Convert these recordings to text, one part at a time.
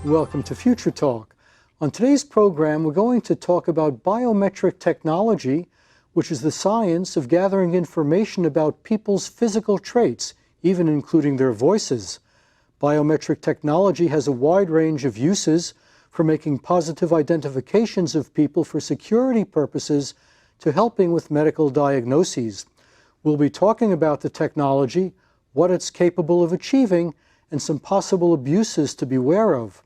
Welcome to Future Talk. On today's program, we're going to talk about biometric technology, which is the science of gathering information about people's physical traits, even including their voices. Biometric technology has a wide range of uses, from making positive identifications of people for security purposes to helping with medical diagnoses. We'll be talking about the technology, what it's capable of achieving, and some possible abuses to beware of.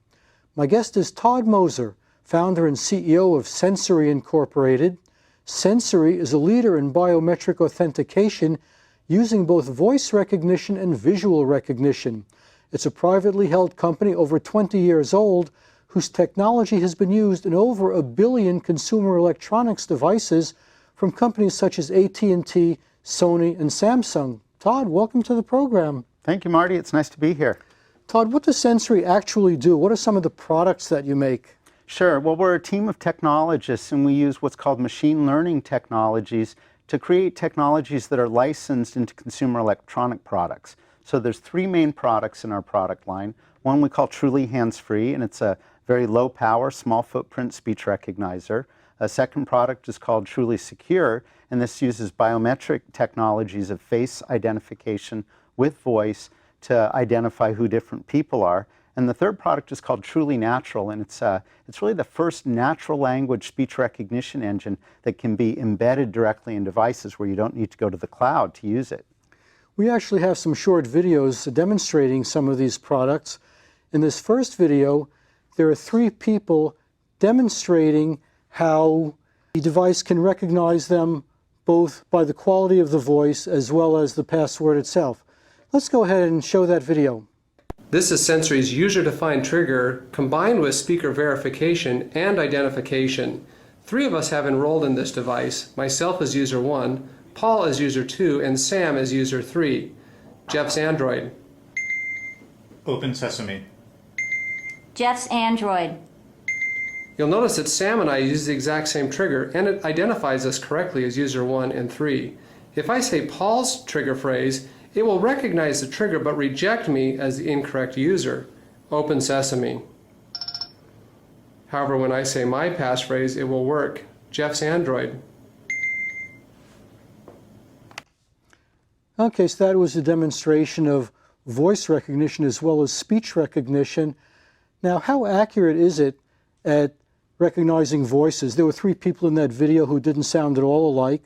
My guest is Todd Mozer, founder and CEO of Sensory Incorporated. Sensory is a leader in biometric authentication using both voice recognition and visual recognition. It's a privately held company over 20 years old whose technology has been used in over 1 billion consumer electronics devices from companies such as AT&T, Sony, and Samsung. Todd, welcome to the program. Thank you, Marty. It's nice to be here. Todd, what does Sensory actually do? What are some of the products that you make? Sure. Well, we're a team of technologists, and we use what's called machine learning technologies to create technologies that are licensed into consumer electronic products. So there's 3 main products in our product line. One we call Truly Hands-Free, and it's a very low-power, small-footprint speech recognizer. A second product is called Truly Secure, and this uses biometric technologies of face identification with voice to identify who different people are. And the third product is called Truly Natural, and it's really the first natural language speech recognition engine that can be embedded directly in devices where you don't need to go to the cloud to use it. We actually have some short videos demonstrating some of these products. In this first video, there are 3 people demonstrating how the device can recognize them both by the quality of the voice as well as the password itself. Let's go ahead and show that video. This is Sensory's user-defined trigger combined with speaker verification and identification. 3 of us have enrolled in this device, myself as user 1, Paul as user 2, and Sam as user 3. Jeff's Android. Open Sesame. Jeff's Android. You'll notice that Sam and I use the exact same trigger, and it identifies us correctly as user 1 and 3. If I say Paul's trigger phrase, it will recognize the trigger but reject me as the incorrect user. Open Sesame. However, when I say my passphrase, it will work. Jeff's Android. Okay, so that was a demonstration of voice recognition as well as speech recognition. Now, how accurate is it at recognizing voices? There were 3 people in that video who didn't sound at all alike.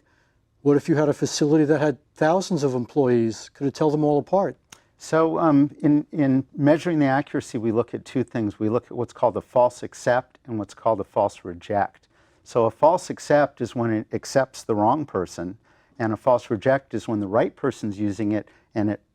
What if you had a facility that had thousands of employees? Could it tell them all apart? So in measuring the accuracy, we look at 2 things. We look at what's called a false accept and what's called a false reject. So a false accept is when it accepts the wrong person, and a false reject is when the right person's using it,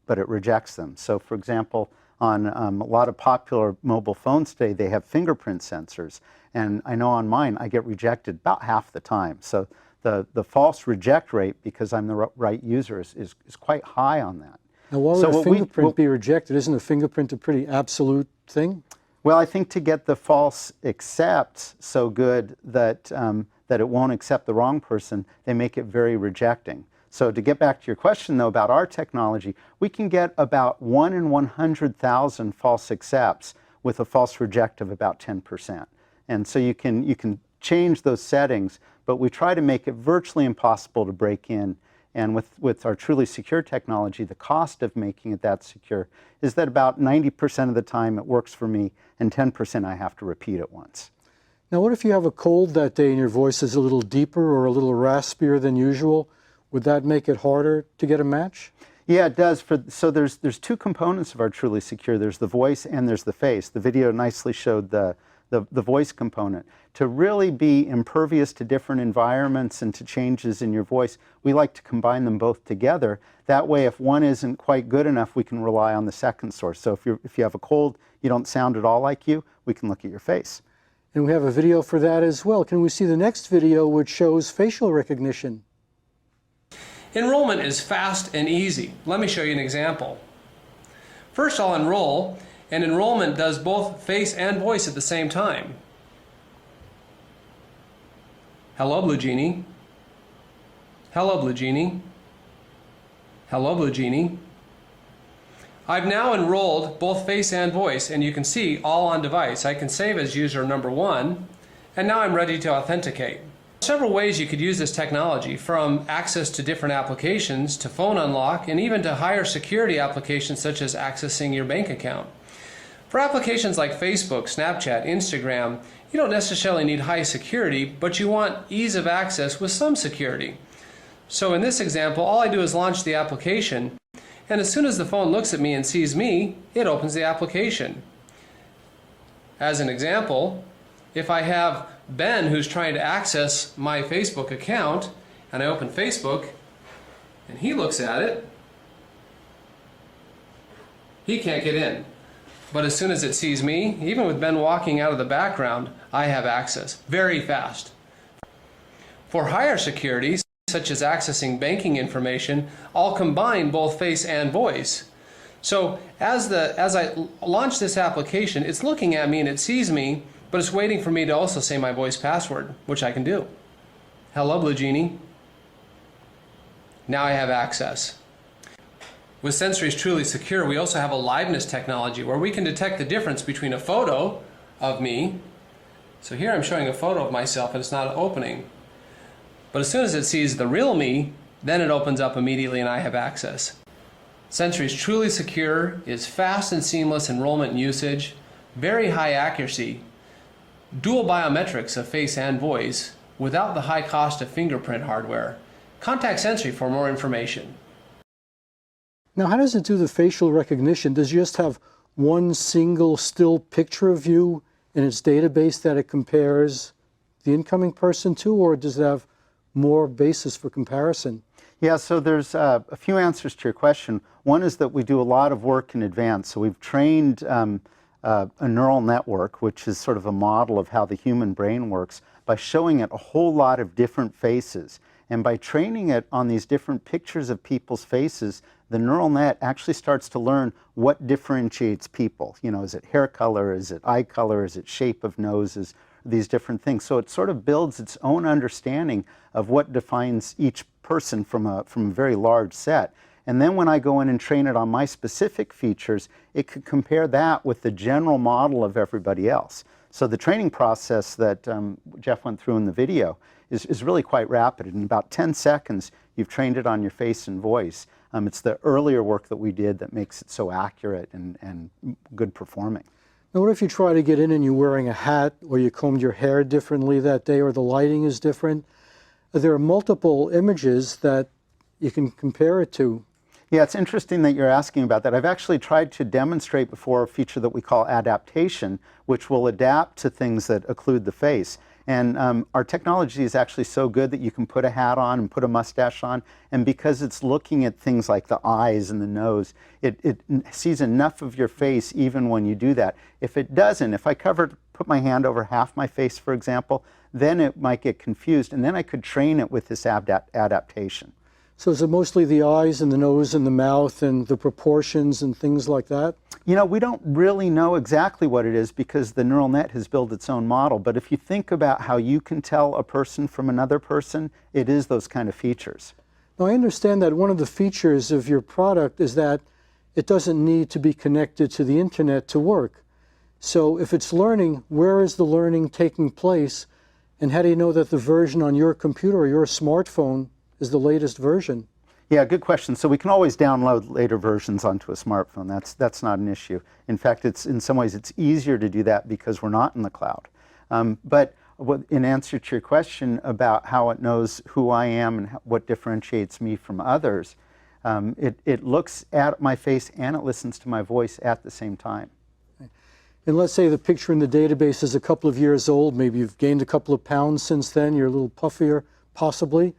but it rejects them. So for example, on a lot of popular mobile phones today, they have fingerprint sensors. And I know on mine, I get rejected about half the time. So the false reject rate, because I'm the right user, is quite high on that. Now, why would a fingerprint be rejected? Isn't a fingerprint a pretty absolute thing? Well, I think to get the false accept so good that, that it won't accept the wrong person, they make it very rejecting. So to get back to your question, though, about our technology, we can get about 1 in 100,000 false accepts with a false reject of about 10%. And so you can change those settings, but we try to make it virtually impossible to break in. And with our truly secure technology, the cost of making it that secure is that about 90% of the time it works for me, and 10% I have to repeat it once. Now, what if you have a cold that day and your voice is a little deeper or a little raspier than usual? Would that make it harder to get a match? Yeah, it does. So there's 2 components of our truly secure. There's the voice and there's the face. The video nicely showed the voice component. To really be impervious to different environments and to changes in your voice, we like to combine them both together. That way, if one isn't quite good enough, we can rely on the second source. So if you have a cold, you don't sound at all like you, we can look at your face. And we have a video for that as well. Can we see the next video, which shows facial recognition? Enrollment is fast and easy. Let me show you an example. First, I'll enroll, and enrollment does both face and voice at the same time. Hello, Blue Genie. Hello, Blue Genie. Hello, Blue Genie. I've now enrolled both face and voice, and you can see all on device. I can save as user number 1, and now I'm ready to authenticate. Several ways you could use this technology, from access to different applications to phone unlock, and even to higher security applications such as accessing your bank account. For applications like Facebook, Snapchat, Instagram, you don't necessarily need high security, but you want ease of access with some security. So in this example, all I do is launch the application, and as soon as the phone looks at me and sees me, it opens the application. As an example, if I have Ben who's trying to access my Facebook account, and I open Facebook, and he looks at it, he can't get in. But as soon as it sees me, even with Ben walking out of the background, I have access very fast. For higher security, such as accessing banking information, I'll combine both face and voice. So as I launch this application, it's looking at me and it sees me, but it's waiting for me to also say my voice password, which I can do. Hello, Blue Genie. Now I have access. With Sensory's Truly Secure, we also have a liveness technology where we can detect the difference between a photo of me. So here I'm showing a photo of myself and it's not opening. But as soon as it sees the real me, then it opens up immediately and I have access. Sensory's Truly Secure is fast and seamless enrollment and usage, very high accuracy, dual biometrics of face and voice, without the high cost of fingerprint hardware. Contact Sensory for more information. Now, how does it do the facial recognition? Does it just have one single still picture of you in its database that it compares the incoming person to, or does it have more basis for comparison? Yeah, so there's a few answers to your question. One is that we do a lot of work in advance. So we've trained a neural network, which is sort of a model of how the human brain works, by showing it a whole lot of different faces. And by training it on these different pictures of people's faces, the neural net actually starts to learn what differentiates people. You know, is it hair color, is it eye color, is it shape of noses, these different things. So it sort of builds its own understanding of what defines each person from a very large set. And then when I go in and train it on my specific features, it could compare that with the general model of everybody else. So the training process that Jeff went through in the video is really quite rapid. In about 10 seconds, you've trained it on your face and voice. It's the earlier work that we did that makes it so accurate and good performing. Now, what if you try to get in and you're wearing a hat, or you combed your hair differently that day, or the lighting is different? There are multiple images that you can compare it to. Yeah, it's interesting that you're asking about that. I've actually tried to demonstrate before a feature that we call adaptation, which will adapt to things that occlude the face. And our technology is actually so good that you can put a hat on and put a mustache on, and because it's looking at things like the eyes and the nose, it sees enough of your face even when you do that. If it doesn't, if I put my hand over half my face, for example, then it might get confused, and then I could train it with this adaptation. So is it mostly the eyes and the nose and the mouth and the proportions and things like that? You know, we don't really know exactly what it is because the neural net has built its own model. But if you think about how you can tell a person from another person, it is those kind of features. Now, I understand that one of the features of your product is that it doesn't need to be connected to the internet to work. So if it's learning, where is the learning taking place? And how do you know that the version on your computer or your smartphone is the latest version? Yeah, good question. So we can always download later versions onto a smartphone. That's not an issue. In fact, in some ways it's easier to do that because we're not in the cloud. But in answer to your question about how it knows who I am and what differentiates me from others, it looks at my face and it listens to my voice at the same time. And let's say the picture in the database is a couple of years old, maybe you've gained a couple of pounds since then, you're a little puffier, possibly.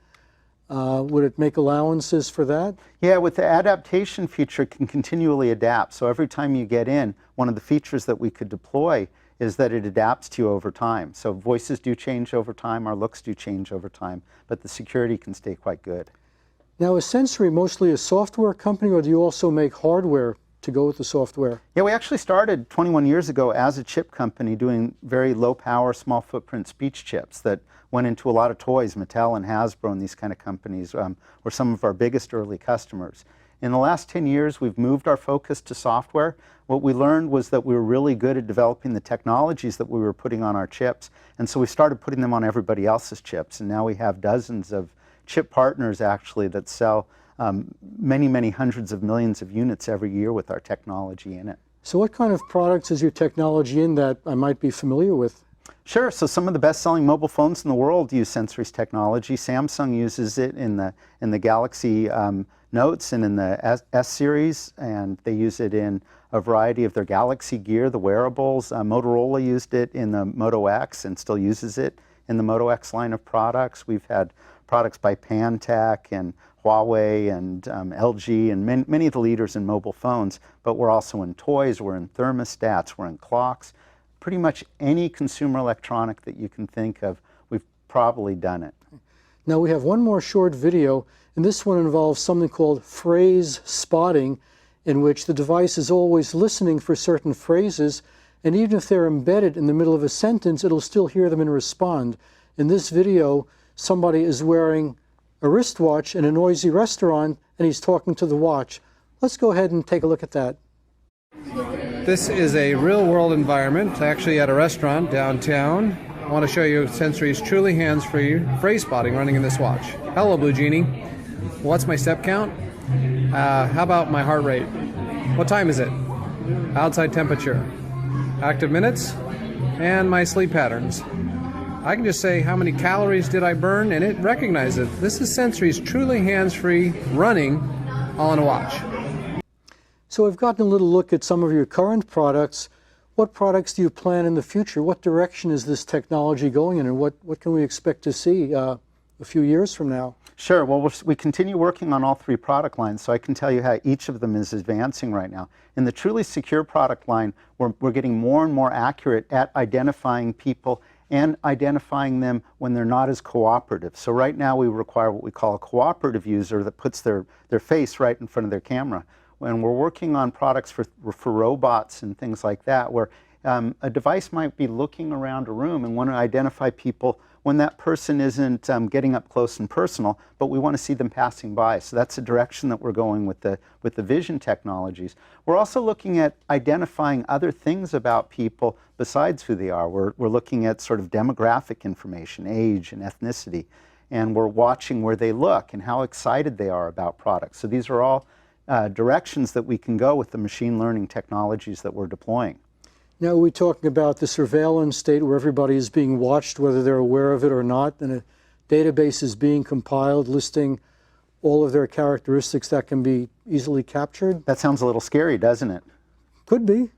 Would it make allowances for that? Yeah, with the adaptation feature, it can continually adapt. So every time you get in, one of the features that we could deploy is that it adapts to you over time. So voices do change over time, our looks do change over time, but the security can stay quite good. Now, is Sensory mostly a software company, or do you also make hardware to go with the software? Yeah, we actually started 21 years ago as a chip company doing very low power, small footprint speech chips that went into a lot of toys. Mattel and Hasbro and these kind of companies were some of our biggest early customers. In the last 10 years, we've moved our focus to software. What we learned was that we were really good at developing the technologies that we were putting on our chips, and so we started putting them on everybody else's chips, and now we have dozens of chip partners actually that sell many, many hundreds of millions of units every year with our technology in it. So what kind of products is your technology in that I might be familiar with? Sure. So some of the best-selling mobile phones in the world use Sensory's technology. Samsung uses it in the Galaxy Notes and in the S series, and they use it in a variety of their Galaxy gear, the wearables. Motorola used it in the Moto X and still uses it in the Moto X line of products. We've had products by Pantech and Huawei and LG and many of the leaders in mobile phones, but we're also in toys, we're in thermostats, we're in clocks. Pretty much any consumer electronic that you can think of, we've probably done it. Now we have one more short video, and this one involves something called phrase spotting, in which the device is always listening for certain phrases, and even if they're embedded in the middle of a sentence, it'll still hear them and respond. In this video, somebody is wearing a wristwatch in a noisy restaurant, and he's talking to the watch. Let's go ahead and take a look at that. This is a real-world environment, actually at a restaurant downtown. I want to show you Sensory's truly hands-free phrase spotting running in this watch. Hello, Blue Genie. What's my step count? How about my heart rate? What time is it? Outside temperature, active minutes, and my sleep patterns. I can just say how many calories did I burn, and it recognizes it. This is Sensory's truly hands-free running all in a watch. So we've gotten a little look at some of your current products. What products do you plan in the future? What direction is this technology going in, and what can we expect to see a few years from now? Sure. Well, we continue working on all three product lines, so I can tell you how each of them is advancing right now. In the truly secure product line, we're getting more and more accurate at identifying people and identifying them when they're not as cooperative. So right now we require what we call a cooperative user that puts their face right in front of their camera. When we're working on products for robots and things like that, where a device might be looking around a room and want to identify people when that person isn't getting up close and personal, but we want to see them passing by. So that's the direction that we're going with the vision technologies. We're also looking at identifying other things about people besides who they are. We're looking at sort of demographic information, age and ethnicity, and we're watching where they look and how excited they are about products. So these are all directions that we can go with the machine learning technologies that we're deploying. Now, are we talking about the surveillance state where everybody is being watched, whether they're aware of it or not, and a database is being compiled listing all of their characteristics that can be easily captured? That sounds a little scary, doesn't it? Could be.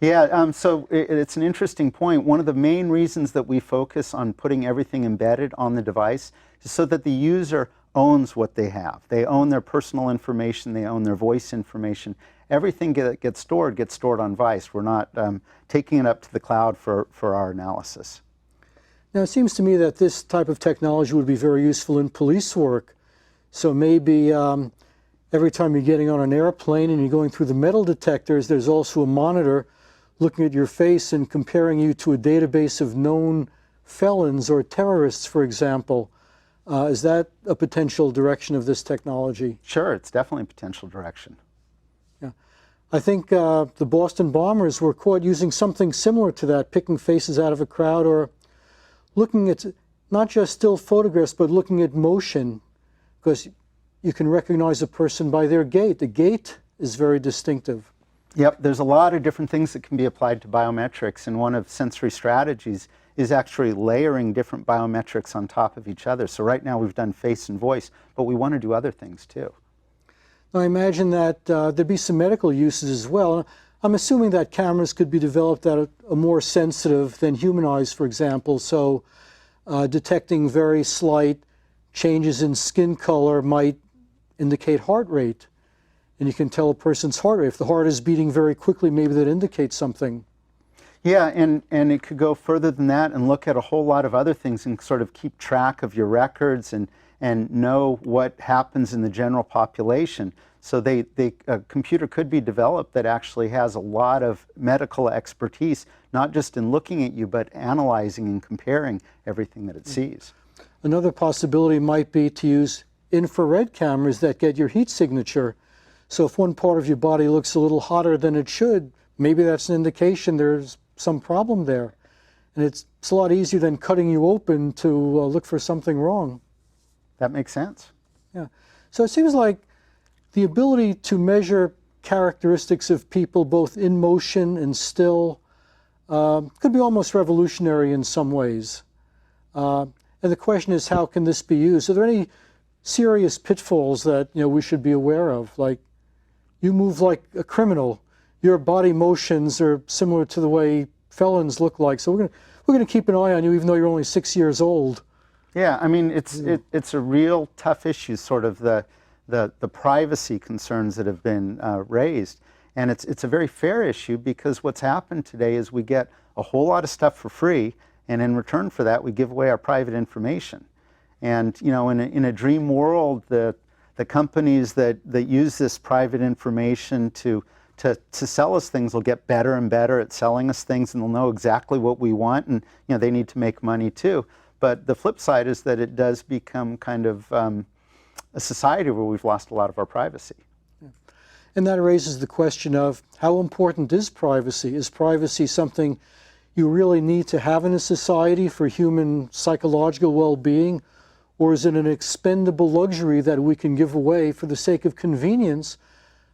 Yeah, so it's an interesting point. One of the main reasons that we focus on putting everything embedded on the device is so that the user owns what they have. They own their personal information, they own their voice information. Everything that gets stored on Vice. We're not taking it up to the cloud for our analysis. Now, it seems to me that this type of technology would be very useful in police work. So maybe every time you're getting on an airplane and you're going through the metal detectors, there's also a monitor looking at your face and comparing you to a database of known felons or terrorists, for example. Is that a potential direction of this technology? Sure, it's definitely a potential direction. Yeah. I think the Boston bombers were caught using something similar to that, picking faces out of a crowd or looking at not just still photographs, but looking at motion, because you can recognize a person by their gait. The gait is very distinctive. Yep, there's a lot of different things that can be applied to biometrics, and one of Sensory strategies is actually layering different biometrics on top of each other. So right now we've done face and voice, but we want to do other things too. Now, I imagine that there'd be some medical uses as well. I'm assuming that cameras could be developed that are more sensitive than human eyes, for example, so detecting very slight changes in skin color might indicate heart rate. And you can tell a person's heart rate. If the heart is beating very quickly, maybe that indicates something. Yeah, and it could go further than that and look at a whole lot of other things and sort of keep track of your records and know what happens in the general population. So a computer could be developed that actually has a lot of medical expertise, not just in looking at you, but analyzing and comparing everything that it sees. Another possibility might be to use infrared cameras that get your heat signature. So if one part of your body looks a little hotter than it should, maybe that's an indication there's some problem there. And it's a lot easier than cutting you open to look for something wrong. That makes sense. Yeah. So it seems like the ability to measure characteristics of people both in motion and still could be almost revolutionary in some ways. And the question is, how can this be used? Are there any serious pitfalls that we should be aware of? Like, you move like a criminal. Your body motions are similar to the way felons look like. So we're going to keep an eye on you, even though you're only 6 years old. Yeah, I mean, it's a real tough issue, sort of the privacy concerns that have been raised. And it's a very fair issue, because what's happened today is we get a whole lot of stuff for free, and in return for that, we give away our private information. And in a dream world, the companies that use this private information to sell us things will get better and better at selling us things, and they'll know exactly what we want, and they need to make money too. But the flip side is that it does become kind of a society where we've lost a lot of our privacy. And that raises the question of, how important is privacy? Is privacy something you really need to have in a society for human psychological well-being? Or is it an expendable luxury that we can give away for the sake of convenience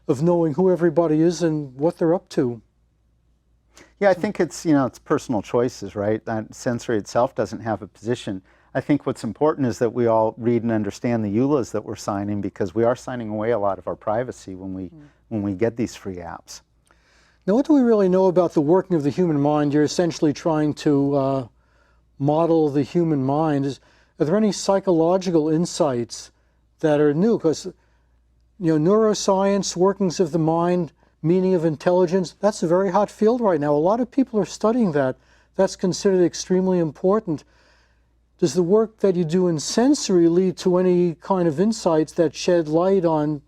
of knowing who everybody is and what they're up to? Yeah, I think it's personal choices, right? That sensory itself doesn't have a position. I think what's important is that we all read and understand the EULAs that we're signing, because we are signing away a lot of our privacy when we get these free apps. Now, what do we really know about the working of the human mind? You're essentially trying to model the human mind. Are there any psychological insights that are new? Because neuroscience, workings of the mind, meaning of intelligence, that's a very hot field right now. A lot of people are studying that. That's considered extremely important. Does the work that you do in sensory lead to any kind of insights that shed light on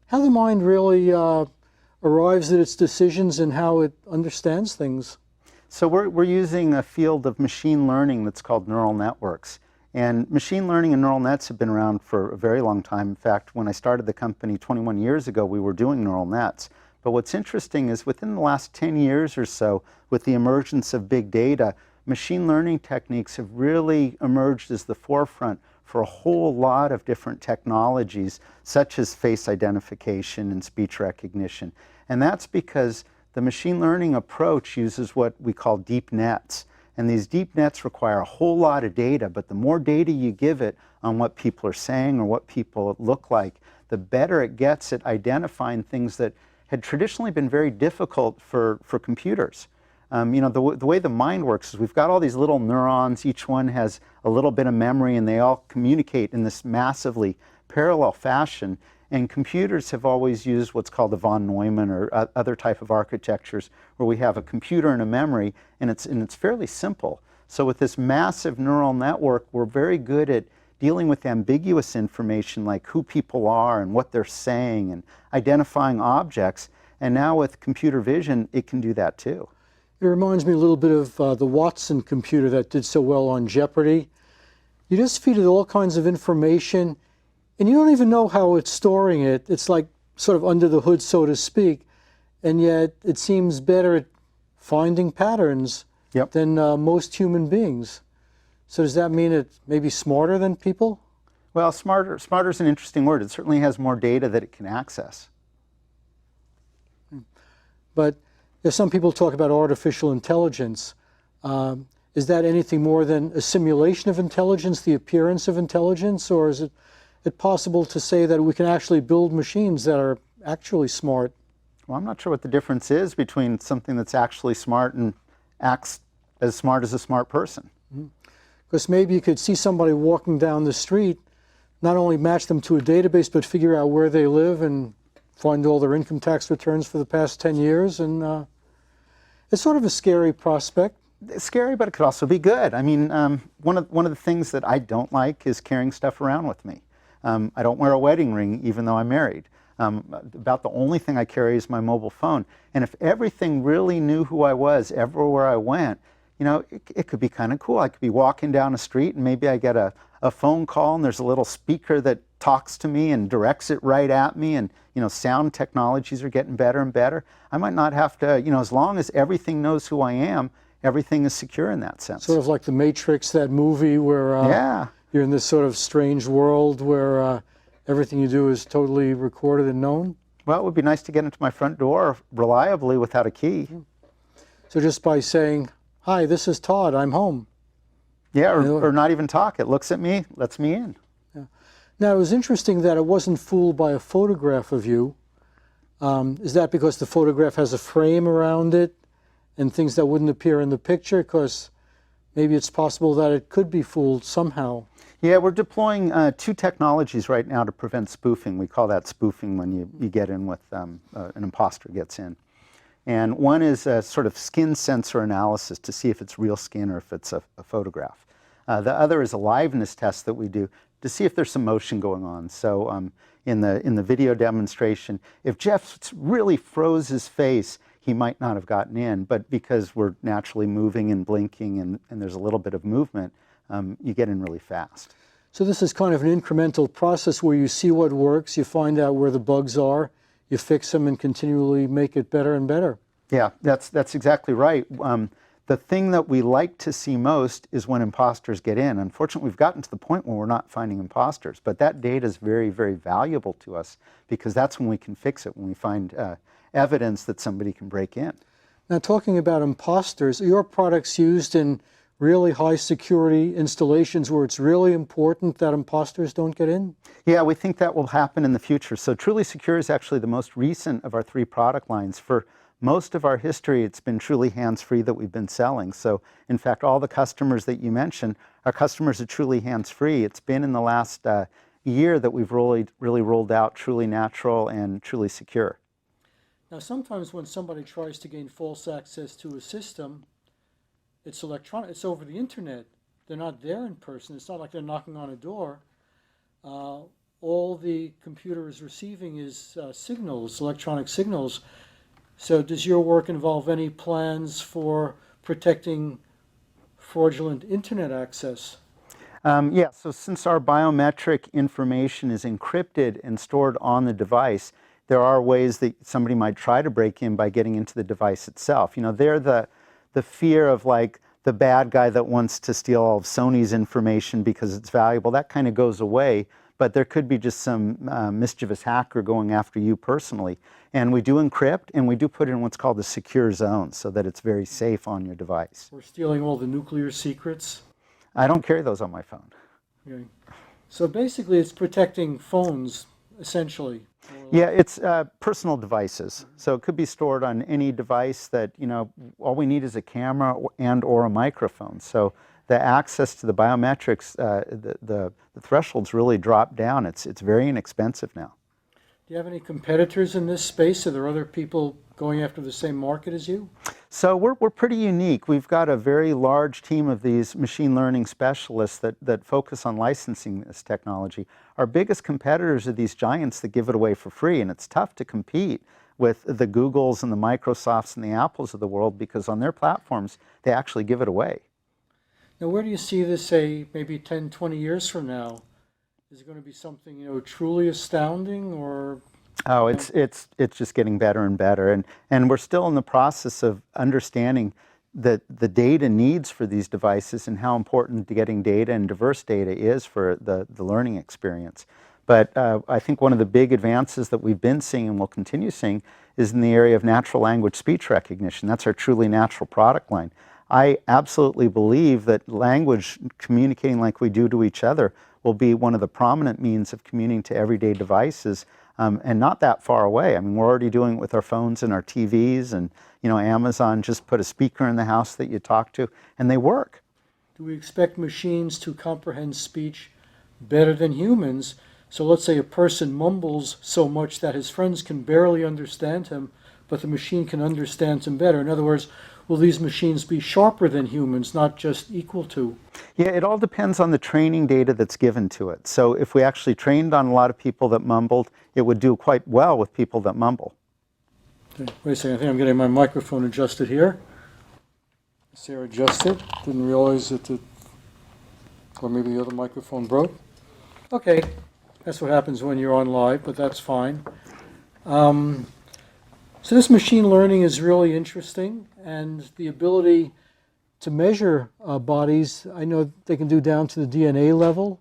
how the mind really arrives at its decisions and how it understands things? So we're using a field of machine learning that's called neural networks. And machine learning and neural nets have been around for a very long time. In fact, when I started the company 21 years ago, we were doing neural nets. But what's interesting is within the last 10 years or so, with the emergence of big data, machine learning techniques have really emerged as the forefront for a whole lot of different technologies, such as face identification and speech recognition. And that's because the machine learning approach uses what we call deep nets. And these deep nets require a whole lot of data, but the more data you give it on what people are saying or what people look like, the better it gets at identifying things that had traditionally been very difficult for computers. The way the mind works is we've got all these little neurons, each one has a little bit of memory, and they all communicate in this massively parallel fashion. And computers have always used what's called the von Neumann or other type of architectures, where we have a computer and a memory, and it's fairly simple. So with this massive neural network, we're very good at dealing with ambiguous information like who people are and what they're saying and identifying objects. And now with computer vision, it can do that too. It reminds me a little bit of the Watson computer that did so well on Jeopardy. You just feed it all kinds of information, and you don't even know how it's storing it. It's like sort of under the hood, so to speak, and yet it seems better at finding patterns than most human beings. So does that mean it's maybe smarter than people? Well, smarter is an interesting word. It certainly has more data that it can access. But some people talk about artificial intelligence. Is that anything more than a simulation of intelligence, the appearance of intelligence, or is it possible to say that we can actually build machines that are actually smart? Well, I'm not sure what the difference is between something that's actually smart and acts as smart as a smart person. Because maybe you could see somebody walking down the street, not only match them to a database, but figure out where they live and find all their income tax returns for the past 10 years. And it's sort of a scary prospect. It's scary, but it could also be good. I mean, one of the things that I don't like is carrying stuff around with me. I don't wear a wedding ring, even though I'm married. About the only thing I carry is my mobile phone. And if everything really knew who I was everywhere I went, it could be kind of cool. I could be walking down a street and maybe I get a a phone call and there's a little speaker that talks to me and directs it right at me, and sound technologies are getting better and better. I might not have to, as long as everything knows who I am, everything is secure in that sense. Sort of like the Matrix, that movie where you're in this sort of strange world where everything you do is totally recorded and known. Well, it would be nice to get into my front door reliably without a key. So just by saying, "Hi, this is Todd, I'm home." Yeah, or not even talk. It looks at me, lets me in. Yeah. Now, it was interesting that it wasn't fooled by a photograph of you. Is that because the photograph has a frame around it and things that wouldn't appear in the picture? Because maybe it's possible that it could be fooled somehow. Yeah, we're deploying 2 technologies right now to prevent spoofing. We call that spoofing when you get in with, an imposter gets in. And one is a sort of skin sensor analysis to see if it's real skin or if it's a photograph. The other is a liveness test that we do to see if there's some motion going on. So in the video demonstration, if Jeff really froze his face, he might not have gotten in, but because we're naturally moving and blinking and there's a little bit of movement, you get in really fast. So this is kind of an incremental process where you see what works, you find out where the bugs are, you fix them and continually make it better and better. Yeah, that's exactly right. The thing that we like to see most is when imposters get in. Unfortunately, we've gotten to the point where we're not finding imposters, but that data is very, very valuable to us because that's when we can fix it, when we find evidence that somebody can break in. Now, talking about imposters, are your products used in really high security installations where it's really important that imposters don't get in? Yeah, we think that will happen in the future. So Truly Secure is actually the most recent of our 3 product lines. For most of our history, it's been truly hands-free that we've been selling. So in fact, all the customers that you mentioned are customers of truly hands-free. It's been in the last year that we've really rolled out Truly Natural and Truly Secure. Now, sometimes when somebody tries to gain false access to a system, it's electronic, it's over the internet. They're not there in person. It's not like they're knocking on a door. All the computer is receiving is signals, electronic signals. So does your work involve any plans for protecting fraudulent internet access? Yeah, so since our biometric information is encrypted and stored on the device, there are ways that somebody might try to break in by getting into the device itself. They're the fear of like the bad guy that wants to steal all of Sony's information because it's valuable. That kind of goes away, but there could be just some mischievous hacker going after you personally. And we do encrypt, and we do put in what's called a secure zone so that it's very safe on your device. We're stealing all the nuclear secrets? I don't carry those on my phone. Okay. So basically it's protecting phones, essentially. Yeah, it's personal devices. So it could be stored on any device that, all we need is a camera and or a microphone. So the access to the biometrics, the thresholds really drop down. It's very inexpensive now. Do you have any competitors in this space? Are there other people going after the same market as you? So we're pretty unique. We've got a very large team of these machine learning specialists that focus on licensing this technology. Our biggest competitors are these giants that give it away for free, and it's tough to compete with the Googles and the Microsofts and the Apples of the world because on their platforms, they actually give it away. Now, where do you see this, say, maybe 10, 20 years from now? Is it going to be something, truly astounding, or? Oh, it's just getting better and better, and we're still in the process of understanding the data needs for these devices and how important getting data and diverse data is for the learning experience. But I think one of the big advances that we've been seeing and will continue seeing is in the area of natural language speech recognition. That's our Truly Natural product line. I absolutely believe that language, communicating like we do to each other, will be one of the prominent means of communicating to everyday devices, and not that far away. I mean, we're already doing it with our phones and our TVs, and Amazon just put a speaker in the house that you talk to, and they work. Do we expect machines to comprehend speech better than humans? So let's say a person mumbles so much that his friends can barely understand him, but the machine can understand him better. In other words, will these machines be sharper than humans, not just equal to? Yeah, it all depends on the training data that's given to it. So if we actually trained on a lot of people that mumbled, it would do quite well with people that mumble. Okay, wait a second, I think I'm getting my microphone adjusted here. Sarah adjusted, didn't realize that Or maybe the other microphone broke. Okay, that's what happens when you're on live, but that's fine. So this machine learning is really interesting, and the ability to measure bodies, I know they can do down to the DNA level.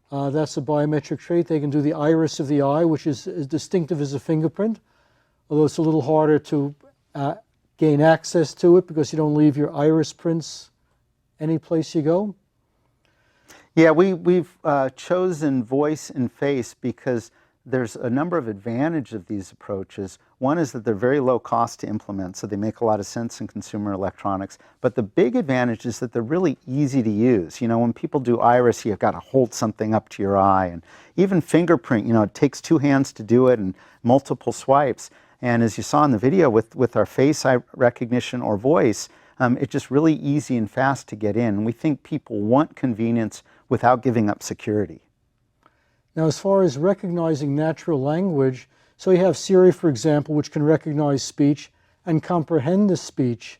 That's a biometric trait. They can do the iris of the eye, which is as distinctive as a fingerprint, although it's a little harder to gain access to it because you don't leave your iris prints any place you go. Yeah, we've chosen voice and face because there's a number of advantages of these approaches. One is that they're very low cost to implement, so they make a lot of sense in consumer electronics. But the big advantage is that they're really easy to use. You know, when people do iris, you've got to hold something up to your eye. And even fingerprint, you know, it takes 2 hands to do it and multiple swipes. And as you saw in the video with our face recognition or voice, it's just really easy and fast to get in. And we think people want convenience without giving up security. Now, as far as recognizing natural language, so you have Siri, for example, which can recognize speech and comprehend the speech.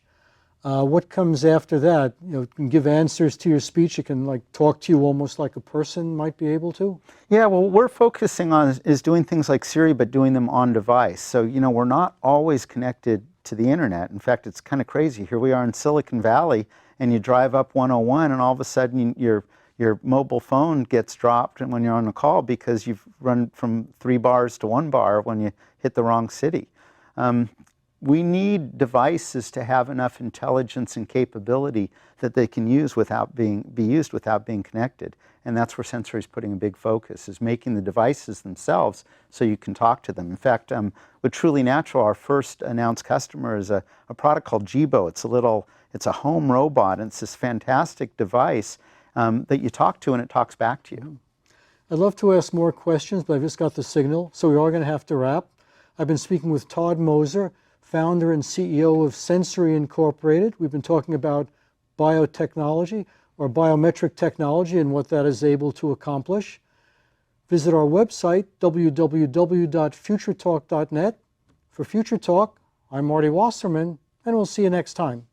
What comes after that? You know, it can give answers to your speech. It can like talk to you almost like a person might be able to. Yeah, well, what we're focusing on is doing things like Siri, but doing them on device. So, you know, we're not always connected to the internet. In fact, it's kind of crazy. Here we are in Silicon Valley, and you drive up 101, and all of a sudden your mobile phone gets dropped and when you're on a call because you've run from 3 bars to 1 bar when you hit the wrong city. We need devices to have enough intelligence and capability that they can use be used without being connected. And that's where Sensory is putting a big focus, is making the devices themselves so you can talk to them. In fact, with Truly Natural, our first announced customer is a product called Jibo. It's a home robot, and it's this fantastic device that you talk to and it talks back to you. I'd love to ask more questions, but I've just got the signal, so we are going to have to wrap. I've been speaking with Todd Mozer, founder and CEO of Sensory Incorporated. We've been talking about biotechnology or biometric technology and what that is able to accomplish. Visit our website, www.futuretalk.net. For Future Talk, I'm Marty Wasserman, and we'll see you next time.